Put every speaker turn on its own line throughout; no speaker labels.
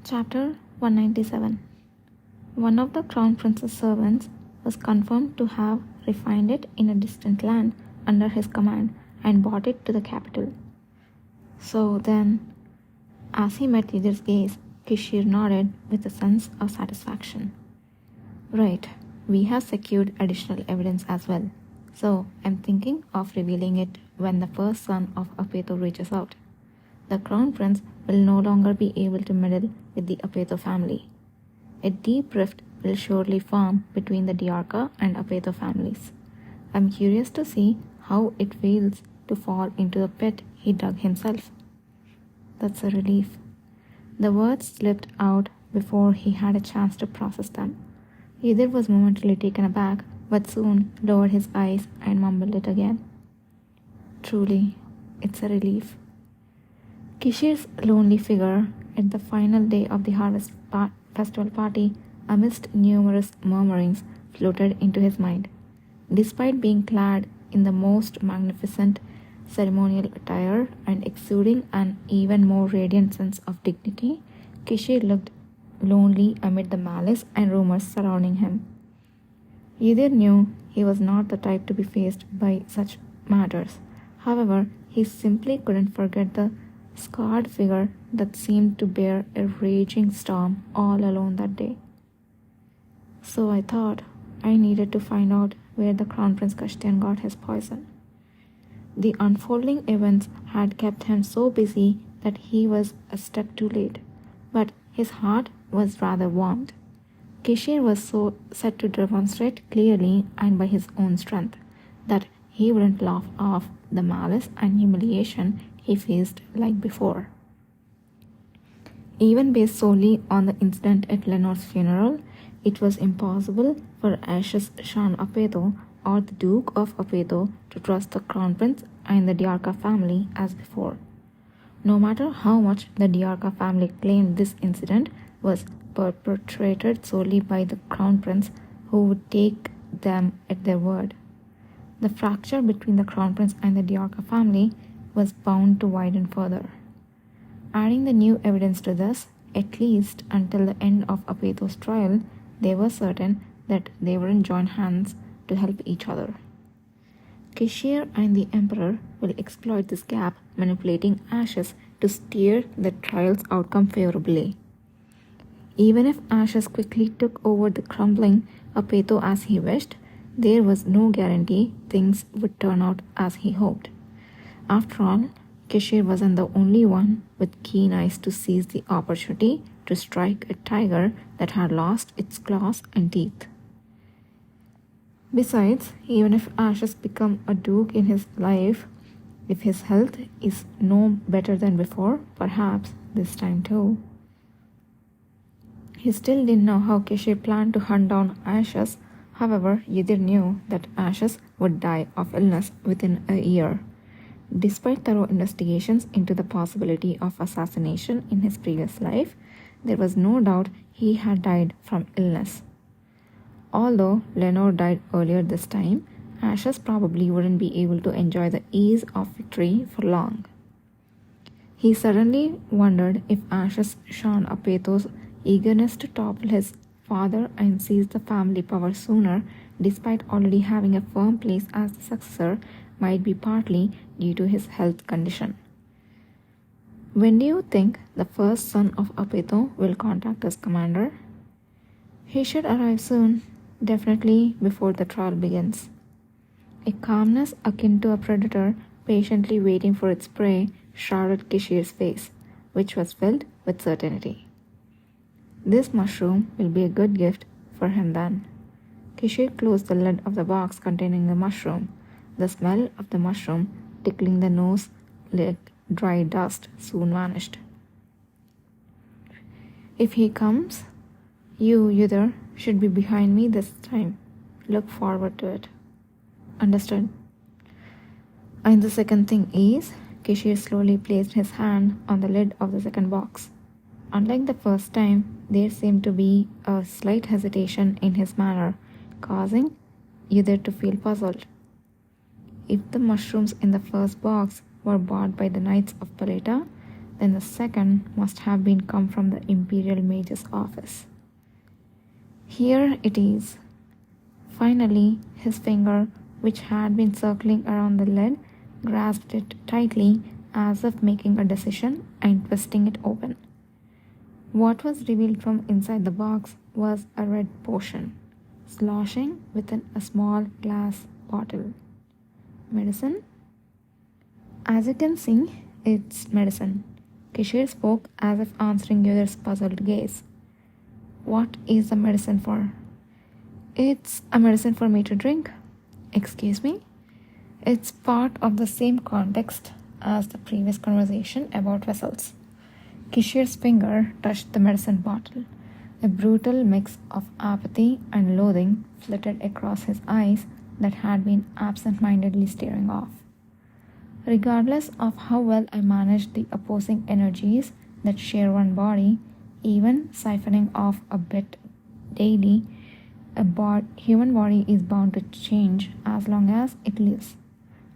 Chapter 197. One of the Crown Prince's servants was confirmed to have refined it in a distant land under his command and brought it to the capital. So then, as he met Yidhir's gaze, Kishir nodded with a sense of satisfaction. Right, we have secured additional evidence as well. So I'm thinking of revealing it when the first son of Apeto reaches out. The Crown Prince will no longer be able to meddle with the Apeto family. A deep rift will surely form between the Diarca and Apeto families. I'm curious to see how it feels to fall into the pit he dug himself. That's a relief. The words slipped out before he had a chance to process them. Yidhir was momentarily taken aback, but soon lowered his eyes and mumbled it again. Truly, it's a relief. Kishir's lonely figure at the final day of the harvest festival party, amidst numerous murmurings, floated into his mind. Despite being clad in the most magnificent ceremonial attire and exuding an even more radiant sense of dignity, Kishir looked lonely amid the malice and rumors surrounding him. Yidhir knew he was not the type to be faced by such matters. However, he simply couldn't forget the scarred figure that seemed to bear a raging storm all alone that day. So I thought I needed to find out where the Crown Prince Kashtian got his poison. The unfolding events had kept him so busy that he was a step too late, but his heart was rather warmed. Kishir was so set to demonstrate clearly and by his own strength that he wouldn't laugh off the malice and humiliation he faced like before. Even based solely on the incident at Lenore's funeral, it was impossible for Ashes Shan Apeto or the Duke of Apeto to trust the Crown Prince and the Diarca family as before. No matter how much the Diarca family claimed this incident was perpetrated solely by the Crown Prince, who would take them at their word. The fracture between the Crown Prince and the Diarca family was bound to widen further. Adding the new evidence to this, at least until the end of Apeto's trial, they were certain that they wouldn't join hands to help each other. Kishir and the Emperor will exploit this gap, manipulating Ashes to steer the trial's outcome favorably. Even if Ashes quickly took over the crumbling Apeto as he wished, there was no guarantee things would turn out as he hoped. After all, Kishir wasn't the only one with keen eyes to seize the opportunity to strike a tiger that had lost its claws and teeth. Besides, even if Ashes become a duke in his life, if his health is no better than before, perhaps this time too. He still didn't know how Kishir planned to hunt down Ashes. However, Yidhir knew that Ashes would die of illness within a year. Despite thorough investigations into the possibility of assassination in his previous life, there was no doubt he had died from illness. Although Lenore died earlier this time, Ashes probably wouldn't be able to enjoy the ease of victory for long. He suddenly wondered if Ashes Shan Apeto's eagerness to topple his father and seize the family power sooner, despite already having a firm place as the successor, might be partly due to his health condition. When do you think the first son of Apeto will contact his commander? He should arrive soon, definitely before the trial begins. A calmness akin to a predator patiently waiting for its prey shrouded Kishir's face, which was filled with certainty. This mushroom will be a good gift for him then. Kishir closed the lid of the box containing the mushroom. The smell of the mushroom tickling the nose like dry dust soon vanished. If he comes, you, Yidhir, should be behind me this time. Look forward to it. Understood. And the second thing is, Kishir slowly placed his hand on the lid of the second box. Unlike the first time, there seemed to be a slight hesitation in his manner, causing Yidhir to feel puzzled. If the mushrooms in the first box were bought by the Knights of Paleta, then the second must have been come from the Imperial Mage's office. Here it is. Finally, his finger, which had been circling around the lid, grasped it tightly as if making a decision and twisting it open. What was revealed from inside the box was a red potion, sloshing within a small glass bottle. Medicine? As you can see, it's medicine. Kishir spoke as if answering Yudhir's puzzled gaze. What is the medicine for? It's a medicine for me to drink. Excuse me? It's part of the same context as the previous conversation about vessels. Kishir's finger touched the medicine bottle. A brutal mix of apathy and loathing flitted across his eyes that had been absent-mindedly staring off. Regardless of how well I managed the opposing energies that share one body, even siphoning off a bit daily, human body is bound to change as long as it lives.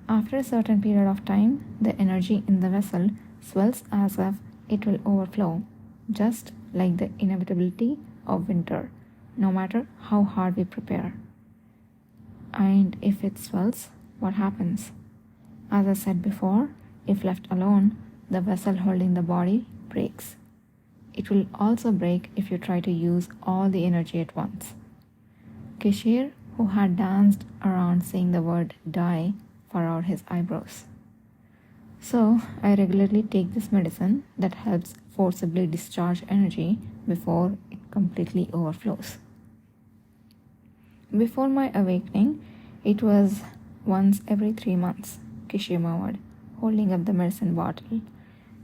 After a certain period of time, the energy in the vessel swells as if it will overflow, just like the inevitability of winter, no matter how hard we prepare. And if it swells, what happens? As I said before, if left alone, the vessel holding the body breaks. It will also break if you try to use all the energy at once. Kishir, who had danced around saying the word die, furrowed his eyebrows. So, I regularly take this medicine that helps forcibly discharge energy before it completely overflows. Before my awakening, it was once every 3 months, Kishir murmured, holding up the medicine bottle.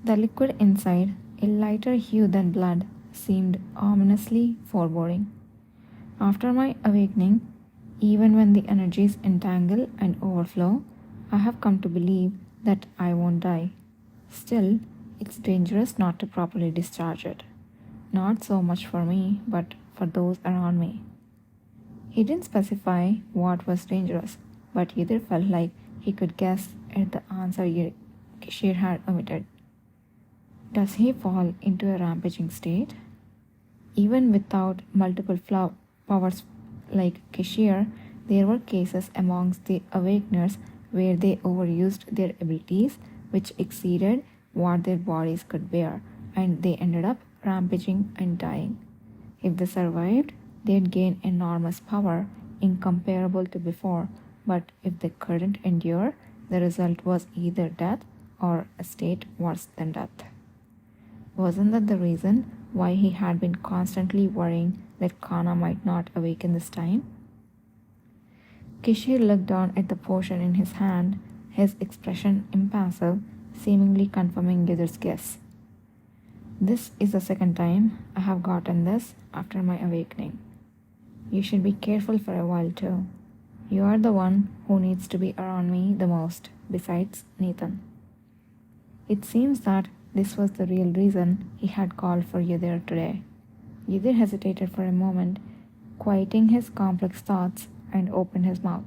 The liquid inside, a lighter hue than blood, seemed ominously foreboding. After my awakening, even when the energies entangle and overflow, I have come to believe that I won't die. Still, it's dangerous not to properly discharge it. Not so much for me, but for those around me. He didn't specify what was dangerous, but either felt like he could guess at the answer Kishir had omitted. Does he fall into a rampaging state? Even without multiple powers like Kishir, there were cases amongst the Awakeners where they overused their abilities, which exceeded what their bodies could bear, and they ended up rampaging and dying. If they survived, they'd gain enormous power, incomparable to before, but if they couldn't endure, the result was either death or a state worse than death. Wasn't that the reason why he had been constantly worrying that Kana might not awaken this time? Kishir looked down at the potion in his hand, his expression impassive, seemingly confirming Yudhir's guess. This is the second time I have gotten this after my awakening. You should be careful for a while too. You are the one who needs to be around me the most, besides Nathan. It seems that this was the real reason he had called for Yudhir today. Yudhir hesitated for a moment, quieting his complex thoughts, and opened his mouth.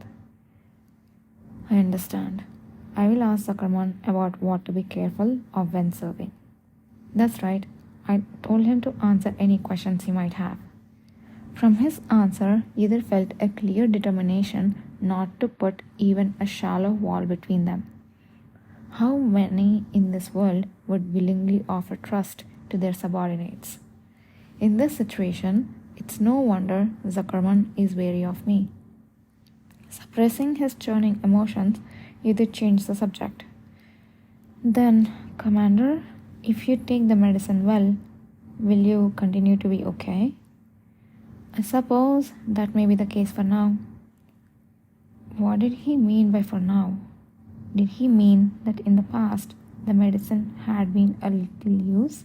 I understand. I will ask Zakarman about what to be careful of when serving. That's right. I told him to answer any questions he might have. From his answer, Yudhir felt a clear determination not to put even a shallow wall between them. How many in this world would willingly offer trust to their subordinates? In this situation, it's no wonder Zakarman is wary of me. Suppressing his churning emotions, Yudhir changed the subject. Then, Commander, if you take the medicine well, will you continue to be okay? I suppose that may be the case for now. What did he mean by for now? Did he mean that in the past the medicine had been a little use?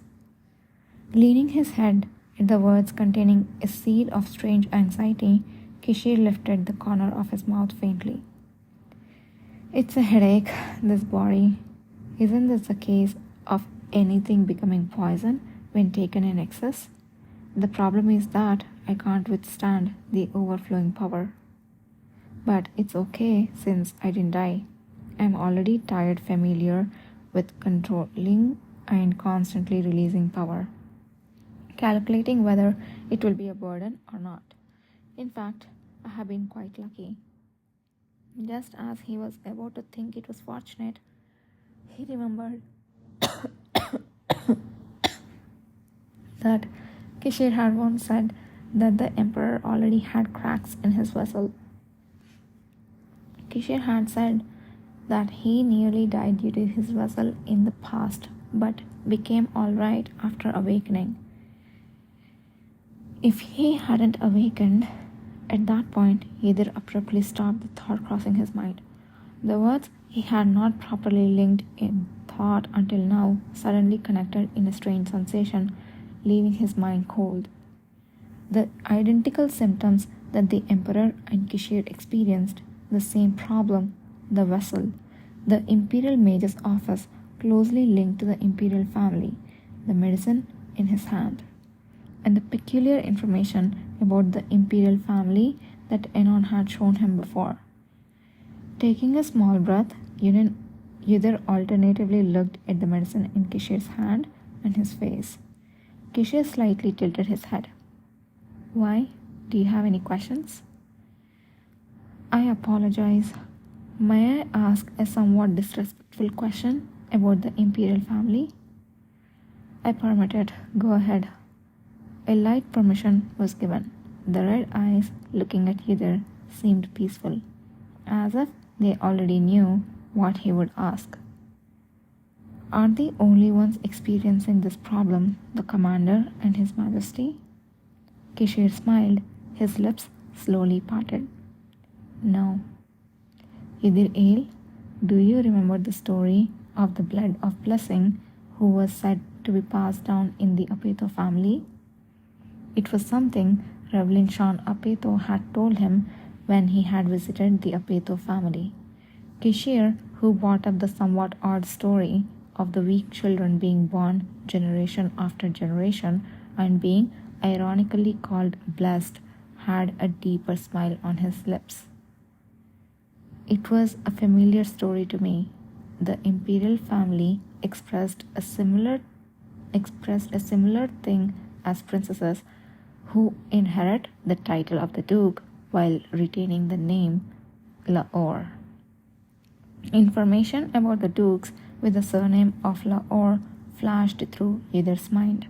Leaning his head at the words containing a seed of strange anxiety, Kishir lifted the corner of his mouth faintly. It's a headache, this body. Isn't this a case of anything becoming poison when taken in excess? The problem is that I can't withstand the overflowing power. But it's okay since I didn't die. I'm already tired familiar with controlling and constantly releasing power, calculating whether it will be a burden or not. In fact, I have been quite lucky. Just as he was about to think it was fortunate, he remembered that Kishir had once said that the emperor already had cracks in his vessel. Kishir had said that he nearly died due to his vessel in the past, but became alright after awakening. If he hadn't awakened at that point, either abruptly stopped the thought crossing his mind. The words he had not properly linked in thought until now suddenly connected in a strange sensation, leaving his mind cold. The identical symptoms that the emperor and Kishir experienced, the same problem, the vessel, the imperial mage's office closely linked to the imperial family, the medicine in his hand, and the peculiar information about the imperial family that Enon had shown him before. Taking a small breath, Yudhir alternatively looked at the medicine in Kishir's hand and his face. Kishir slightly tilted his head. Why? Do you have any questions? I apologize. May I ask a somewhat disrespectful question about the imperial family? I permitted. Go ahead. A light permission was given. The red eyes, looking at Yudhir, seemed peaceful, as if they already knew what he would ask. Are the only ones experiencing this problem the commander and his majesty? Kishir smiled, his lips slowly parted. No. Yudhir, do you remember the story of the blood of blessing who was said to be passed down in the Apeto family? It was something Reverend Sean Apeto had told him when he had visited the Apeto family. Kishir, who brought up the somewhat odd story of the weak children being born generation after generation and being ironically called blessed, had a deeper smile on his lips. It was a familiar story to me. The imperial family expressed a similar thing as princesses who inherit the title of the duke while retaining the name Lahore. Information about the dukes with the surname of Lahore flashed through Yudhir's mind.